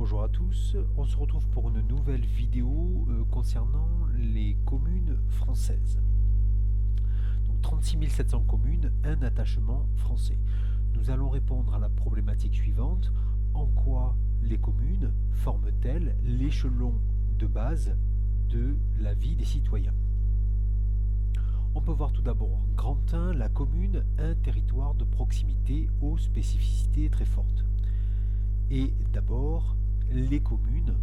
Bonjour à tous, on se retrouve pour une nouvelle vidéo concernant les communes françaises. Donc 36 700 communes, un attachement français. Nous allons répondre à la problématique suivante: en quoi les communes forment-elles l'échelon de base de la vie des citoyens? On peut voir tout d'abord, grand 1, la commune, un territoire de proximité aux spécificités très fortes. Et d'abord, les communes,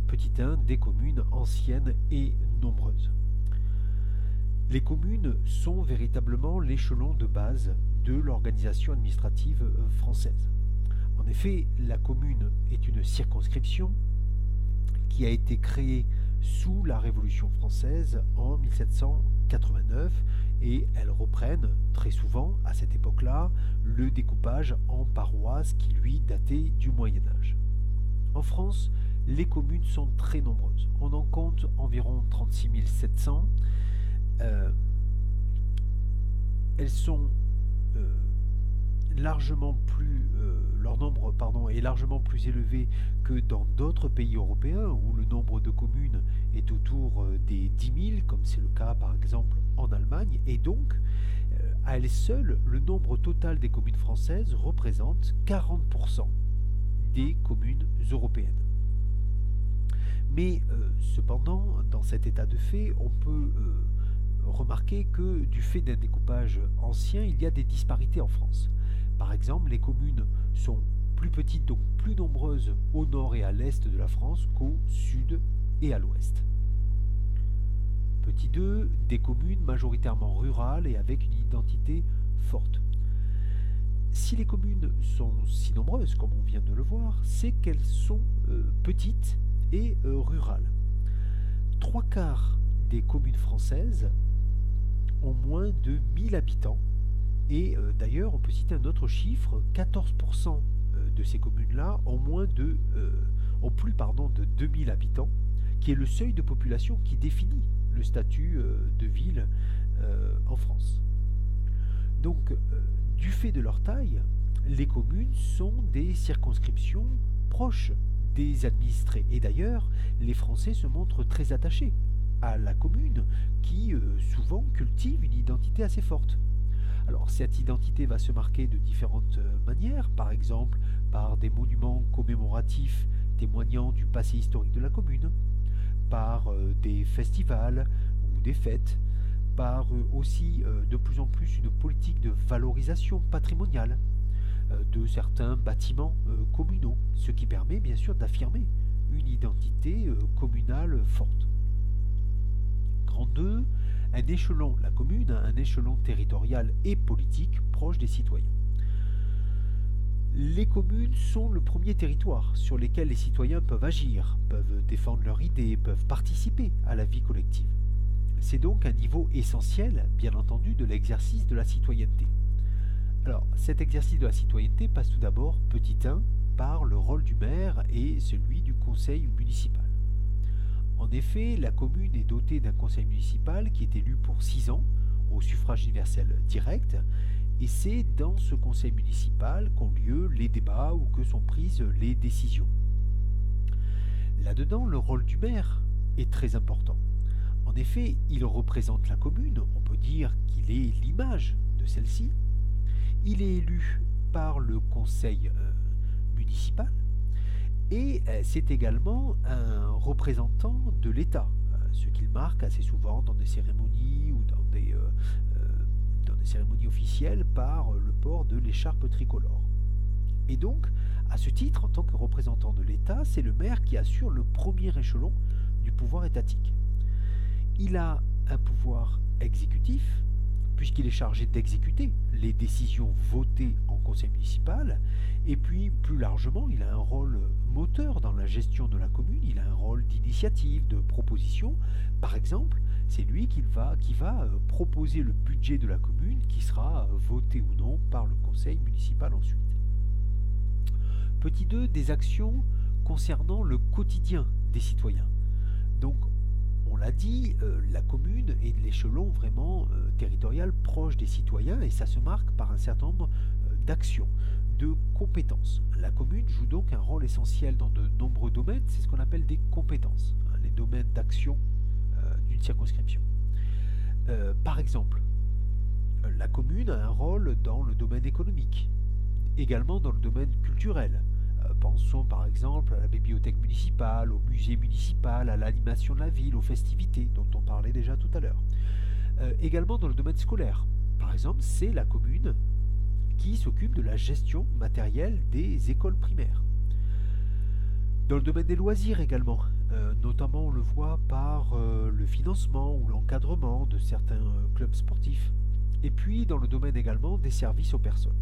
petit 1, des communes anciennes et nombreuses. Les communes sont véritablement l'échelon de base de l'organisation administrative française. En effet, la commune est une circonscription qui a été créée sous la Révolution française en 1789 et elles reprennent très souvent à cette époque-là le découpage en paroisses qui lui datait du Moyen-Âge. En France, les communes sont très nombreuses. On en compte environ 36 700. Elles sont leur nombre est largement plus élevé que dans d'autres pays européens où le nombre de communes est autour des 10 000, comme c'est le cas par exemple en Allemagne, et donc à elle seule, le nombre total des communes françaises représente 40% des communes européennes. Mais cependant, dans cet état de fait, on peut remarquer que du fait d'un découpage ancien, il y a des disparités en France. Par exemple, les communes sont plus petites, donc plus nombreuses au nord et à l'est de la France qu'au sud et à l'ouest. Petit 2, des communes majoritairement rurales et avec une identité forte. Si les communes sont si nombreuses, comme on vient de le voir, c'est qu'elles sont petites et rurales. 3/4 des communes françaises ont moins de 1000 habitants. Et d'ailleurs, on peut citer un autre chiffre, 14% de ces communes-là ont plus de 2000 habitants, qui est le seuil de population qui définit le statut de ville en France. Donc, du fait de leur taille, les communes sont des circonscriptions proches des administrés. Et d'ailleurs, les Français se montrent très attachés à la commune, qui souvent cultive une identité assez forte. Alors cette identité va se marquer de différentes manières, par exemple par des monuments commémoratifs témoignant du passé historique de la commune, par des festivals ou des fêtes, par aussi de plus en plus une politique de valorisation patrimoniale de certains bâtiments communaux, ce qui permet bien sûr d'affirmer une identité communale forte. Grand 2, la commune a un échelon territorial et politique proche des citoyens. Les communes sont le premier territoire sur lequel les citoyens peuvent agir, peuvent défendre leurs idées, peuvent participer à la vie collective. C'est donc un niveau essentiel, bien entendu, de l'exercice de la citoyenneté. Alors, cet exercice de la citoyenneté passe tout d'abord, petit 1, par le rôle du maire et celui du conseil municipal. En effet, la commune est dotée d'un conseil municipal qui est élu pour 6 ans au suffrage universel direct, et c'est dans ce conseil municipal qu'ont lieu les débats ou que sont prises les décisions. Là-dedans, le rôle du maire est très important. En effet, il représente la commune, on peut dire qu'il est l'image de celle-ci. Il est élu par le conseil municipal. Et c'est également un représentant de l'État, ce qu'il marque assez souvent dans des cérémonies ou dans des cérémonies officielles par le port de l'écharpe tricolore. Et donc, à ce titre, en tant que représentant de l'État, c'est le maire qui assure le premier échelon du pouvoir étatique. Il a un pouvoir exécutif, puisqu'il est chargé d'exécuter les décisions votées en conseil municipal, et puis plus largement, il a un rôle moteur dans la gestion de la commune, il a un rôle d'initiative, de proposition. Par exemple, c'est lui qui va proposer le budget de la commune qui sera voté ou non par le conseil municipal ensuite. Petit 2, des actions concernant le quotidien des citoyens. Donc, on l'a dit, la commune est l'échelon vraiment territorial proche des citoyens et ça se marque par un certain nombre d'actions. de compétences. La commune joue donc un rôle essentiel dans de nombreux domaines, c'est ce qu'on appelle des compétences, hein, les domaines d'action d'une circonscription. Par exemple, la commune a un rôle dans le domaine économique, également dans le domaine culturel. Pensons par exemple à la bibliothèque municipale, au musée municipal, à l'animation de la ville, aux festivités dont on parlait déjà tout à l'heure. Également dans le domaine scolaire. Par exemple, c'est la commune qui s'occupe de la gestion matérielle des écoles primaires. Dans le domaine des loisirs également, notamment on le voit par le financement ou l'encadrement de certains clubs sportifs. Et puis dans le domaine également des services aux personnes.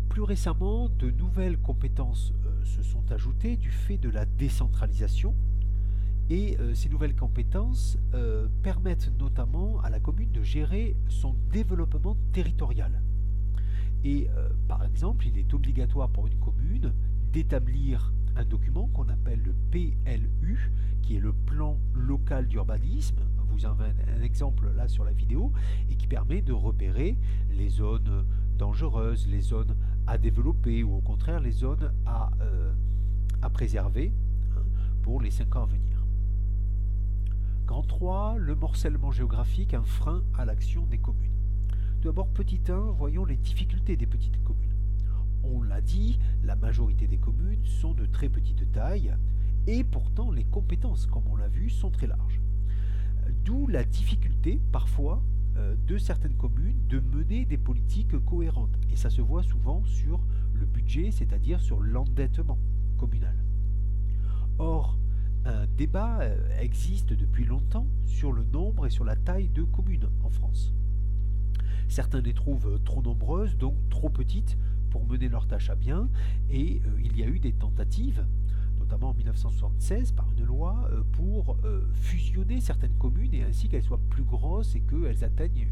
Plus récemment, de nouvelles compétences se sont ajoutées du fait de la décentralisation et ces nouvelles compétences permettent notamment à la commune de gérer son développement territorial. Et par exemple, il est obligatoire pour une commune d'établir un document qu'on appelle le PLU, qui est le plan local d'urbanisme. Vous avez un exemple là sur la vidéo, et qui permet de repérer les zones dangereuses, les zones à développer ou au contraire les zones à préserver, hein, pour les 5 ans à venir. Grand 3, le morcellement géographique, un frein à l'action des communes. Tout d'abord, petit 1, voyons les difficultés des petites communes. On l'a dit, la majorité des communes sont de très petite taille et pourtant les compétences, comme on l'a vu, sont très larges. D'où la difficulté, parfois, de certaines communes de mener des politiques cohérentes. Et ça se voit souvent sur le budget, c'est-à-dire sur l'endettement communal. Or, un débat existe depuis longtemps sur le nombre et sur la taille de communes en France. Certains les trouvent trop nombreuses, donc trop petites pour mener leurs tâches à bien, et il y a eu des tentatives, notamment en 1976 par une loi, pour fusionner certaines communes et ainsi qu'elles soient plus grosses et qu'elles atteignent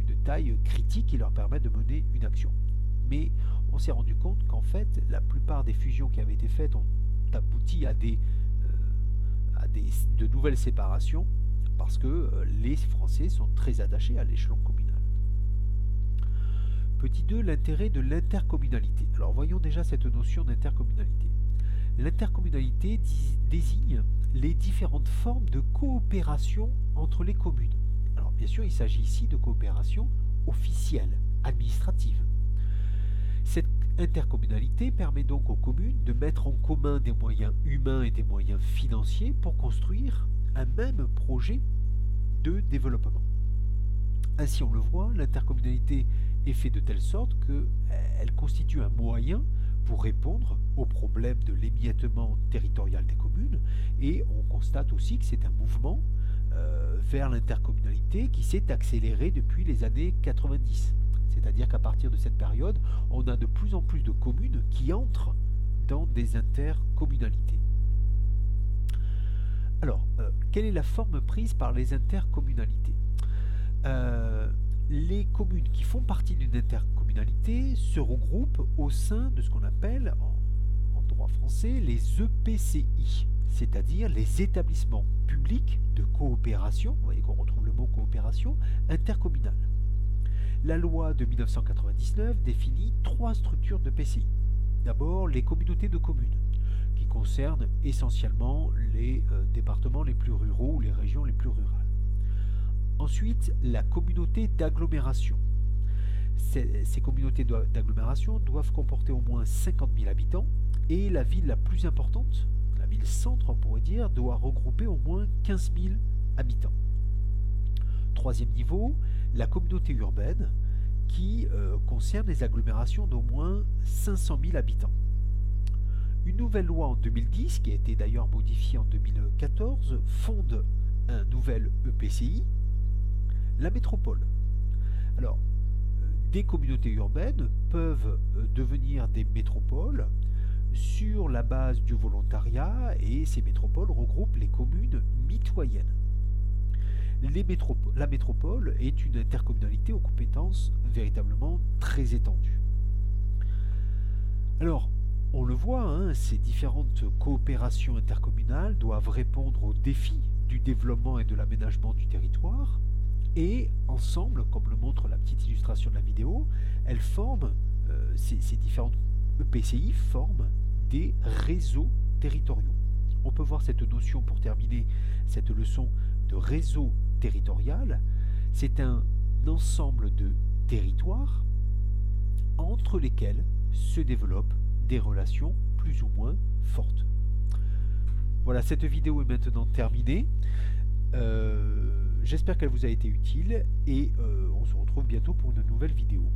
une taille critique qui leur permet de mener une action. Mais on s'est rendu compte qu'en fait, la plupart des fusions qui avaient été faites ont abouti à de nouvelles séparations parce que les Français sont très attachés à l'échelon communal. Petit 2, l'intérêt de l'intercommunalité. Alors voyons déjà cette notion d'intercommunalité. L'intercommunalité désigne les différentes formes de coopération entre les communes. Alors bien sûr, il s'agit ici de coopération officielle, administrative. Cette intercommunalité permet donc aux communes de mettre en commun des moyens humains et des moyens financiers pour construire un même projet de développement. Ainsi, on le voit, l'intercommunalité est faite de telle sorte qu'elle constitue un moyen pour répondre aux problèmes de l'émiettement territorial des communes, et on constate aussi que c'est un mouvement vers l'intercommunalité qui s'est accéléré depuis les années 90. C'est-à-dire qu'à partir de cette période, on a de plus en plus de communes qui entrent dans des intercommunalités. Alors, quelle est la forme prise par les intercommunalités ? Les communes qui font partie d'une intercommunalité se regroupent au sein de ce qu'on appelle, en droit français, les EPCI, c'est-à-dire les établissements publics de coopération, vous voyez qu'on retrouve le mot coopération, intercommunale. La loi de 1999 définit 3 structures de PCI. D'abord, les communautés de communes, qui concernent essentiellement les départements les plus ruraux ou les régions les plus rurales. Ensuite, la communauté d'agglomération. Ces communautés d'agglomération doivent comporter au moins 50 000 habitants et la ville la plus importante, la ville centre on pourrait dire, doit regrouper au moins 15 000 habitants. Troisième niveau, la communauté urbaine qui concerne les agglomérations d'au moins 500 000 habitants. Une nouvelle loi en 2010, qui a été d'ailleurs modifiée en 2014, fonde un nouvel EPCI, la métropole. Alors, des communautés urbaines peuvent devenir des métropoles sur la base du volontariat et ces métropoles regroupent les communes mitoyennes. La métropole est une intercommunalité aux compétences véritablement très étendues. Alors, on le voit, hein, ces différentes coopérations intercommunales doivent répondre aux défis du développement et de l'aménagement du territoire et ensemble, comme le montre la petite illustration de la vidéo, elles forment ces différents EPCI forment des réseaux territoriaux. On peut voir cette notion, pour terminer cette leçon, de réseau territorial. C'est un ensemble de territoires entre lesquels se développent des relations plus ou moins fortes. Voilà, cette vidéo est maintenant terminée. J'espère qu'elle vous a été utile et on se retrouve bientôt pour une nouvelle vidéo.